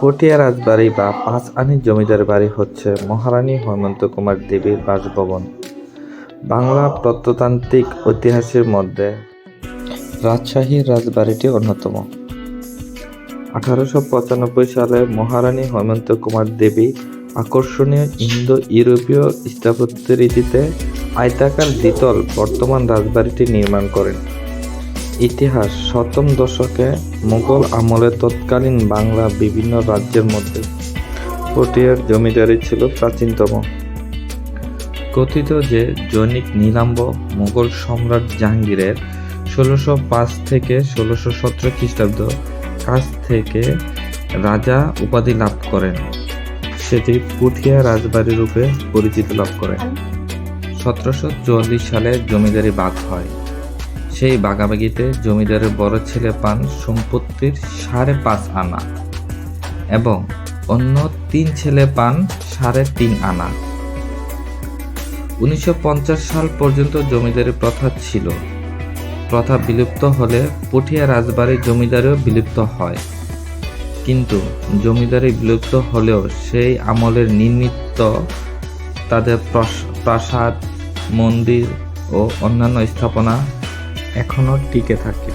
পটিয়া রাজবাড়ি বা পাঁচ আনির জমিদার বাড়ি হচ্ছে মহারানী হেমন্ত কুমার দেবীর বাসভবন। বাংলা প্রত্নতান্ত্রিক ঐতিহাসের মধ্যে রাজশাহীর রাজবাড়িটি অন্যতম। 1895 সালে মহারানী হেমন্ত কুমার দেবী আকর্ষণীয় ইন্দো ইউরোপীয় স্থাপত্য রীতিতে আয়তাকার দ্বিতল বর্তমান রাজবাড়িটি নির্মাণ করেন। ইতিহাস: শতম দশকে মুঘল আমলে তৎকালীন বাংলা বিভিন্ন রাজ্যের মধ্যে পটিয়ার জমিদারি ছিল প্রাচীনতম। কথিত যে জনৈক নীলাম্ব মুঘল সম্রাট জাহাঙ্গীরের 1605 থেকে 1617 খ্রিস্টাব্দ কাছ থেকে রাজা উপাধি লাভ করেন, সেটি পুঠিয়া রাজবাড়ি রূপে পরিচিতি লাভ করে। 1744 সালে জমিদারি ভাগ হয়। সেই ভাগাভাগিতে জমিদারের বড় ছেলে পান সম্পত্তির 5.5 আনা এবং অন্য 3 ছেলে পান 3.5 আনা। 1950 সাল পর্যন্ত জমিদারি প্রথা ছিল। প্রথা বিলুপ্ত হলে পুঠিয়া রাজবাড়ির জমিদারিও বিলুপ্ত হয়। কিন্তু জমিদারি বিলুপ্ত হলেও সেই আমলের নির্মিত তাদের প্রাসাদ, মন্দির ও অন্যান্য স্থাপনা এখনো টিকে থাকে।